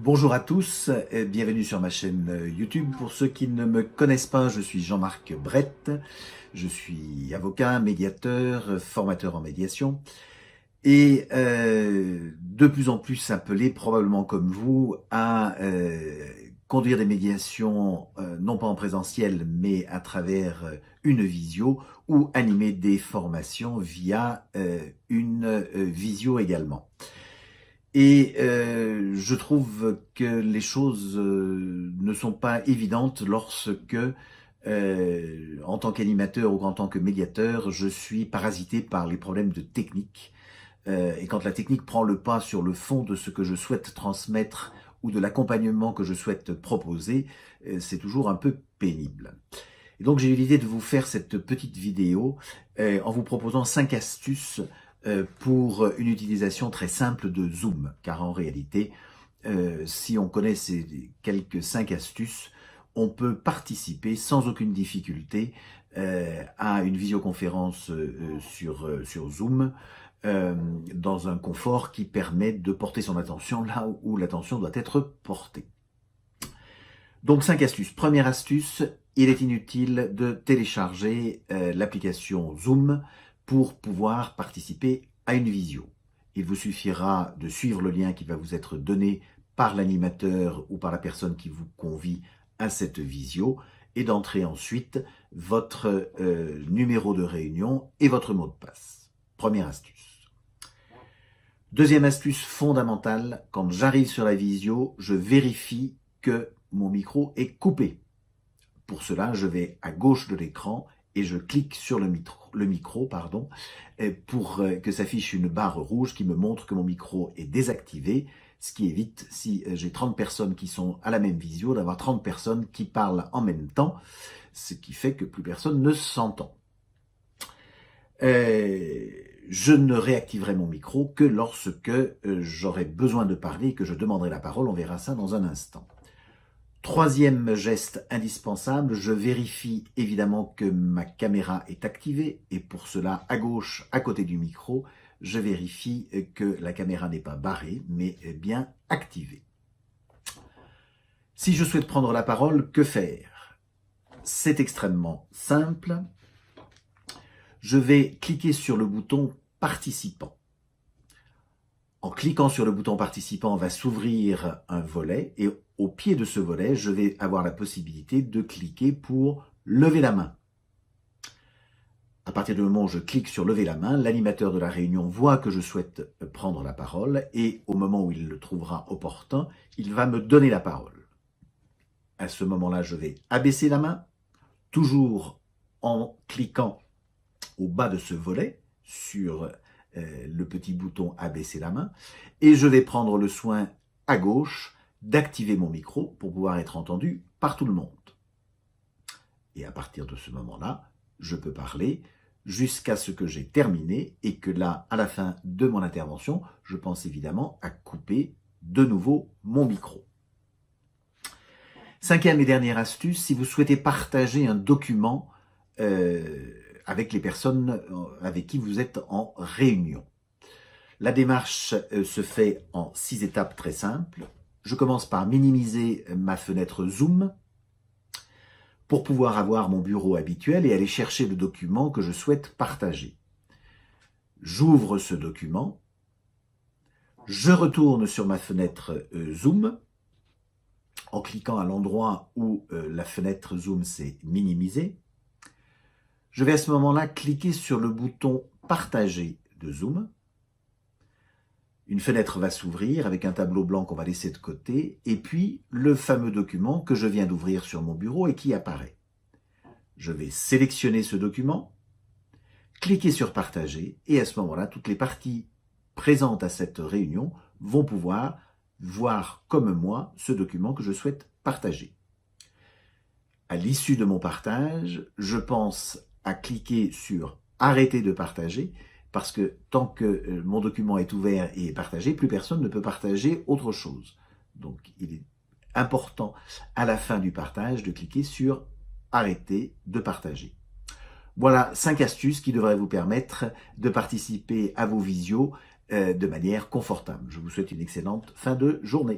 Bonjour à tous, et bienvenue sur ma chaîne YouTube. Pour ceux qui ne me connaissent pas, je suis Jean-Marc Brett. Je suis avocat, médiateur, formateur en médiation et de plus en plus appelé, probablement comme vous, à conduire des médiations, non pas en présentiel, mais à travers une visio ou animer des formations via une visio également. Et je trouve que les choses ne sont pas évidentes lorsque, en tant qu'animateur ou en tant que médiateur, je suis parasité par les problèmes de technique. Et quand la technique prend le pas sur le fond de ce que je souhaite transmettre ou de l'accompagnement que je souhaite proposer, c'est toujours un peu pénible. Et donc j'ai eu l'idée de vous faire cette petite vidéo en vous proposant 5 astuces pour une utilisation très simple de Zoom, car en réalité, si on connaît ces quelques 5 astuces, on peut participer sans aucune difficulté à une visioconférence sur Zoom dans un confort qui permet de porter son attention là où l'attention doit être portée. Donc 5 astuces. Première astuce, il est inutile de télécharger l'application Zoom pour pouvoir participer à une visio. Il vous suffira de suivre le lien qui va vous être donné par l'animateur ou par la personne qui vous convie à cette visio et d'entrer ensuite votre numéro de réunion et votre mot de passe. Première astuce. Deuxième astuce fondamentale, quand j'arrive sur la visio, je vérifie que mon micro est coupé. Pour cela, je vais à gauche de l'écran et je clique sur le micro pour que s'affiche une barre rouge qui me montre que mon micro est désactivé, ce qui évite, si j'ai 30 personnes qui sont à la même visio, d'avoir 30 personnes qui parlent en même temps, ce qui fait que plus personne ne s'entend. Je ne réactiverai mon micro que lorsque j'aurai besoin de parler et que je demanderai la parole. On verra ça dans un instant. Troisième geste indispensable, je vérifie évidemment que ma caméra est activée et pour cela, à gauche, à côté du micro, je vérifie que la caméra n'est pas barrée, mais bien activée. Si je souhaite prendre la parole, que faire? C'est extrêmement simple. Je vais cliquer sur le bouton « Participant ». En cliquant sur le bouton « Participant », va s'ouvrir un volet et au pied de ce volet, je vais avoir la possibilité de cliquer pour « Lever la main ». À partir du moment où je clique sur « Lever la main », l'animateur de la réunion voit que je souhaite prendre la parole et au moment où il le trouvera opportun, il va me donner la parole. À ce moment-là, je vais abaisser la main, toujours en cliquant au bas de ce volet sur le petit bouton « Abaisser la main » et je vais prendre le soin à gauche d'activer mon micro pour pouvoir être entendu par tout le monde. Et à partir de ce moment-là, je peux parler jusqu'à ce que j'ai terminé et que là, à la fin de mon intervention, je pense évidemment à couper de nouveau mon micro. Cinquième et dernière astuce, si vous souhaitez partager un document avec les personnes avec qui vous êtes en réunion. La démarche se fait en 6 étapes très simples. Je commence par minimiser ma fenêtre Zoom pour pouvoir avoir mon bureau habituel et aller chercher le document que je souhaite partager. J'ouvre ce document, je retourne sur ma fenêtre Zoom en cliquant à l'endroit où la fenêtre Zoom s'est minimisée. Je vais à ce moment-là cliquer sur le bouton « Partager » de Zoom. Une fenêtre va s'ouvrir avec un tableau blanc qu'on va laisser de côté et puis le fameux document que je viens d'ouvrir sur mon bureau et qui apparaît. Je vais sélectionner ce document, cliquer sur « Partager » et à ce moment-là, toutes les parties présentes à cette réunion vont pouvoir voir comme moi ce document que je souhaite partager. À l'issue de mon partage, je pense à cliquer sur « Arrêter de partager » parce que tant que mon document est ouvert et est partagé, plus personne ne peut partager autre chose. Donc il est important à la fin du partage de cliquer sur « Arrêter de partager ». Voilà 5 astuces qui devraient vous permettre de participer à vos visios de manière confortable. Je vous souhaite une excellente fin de journée.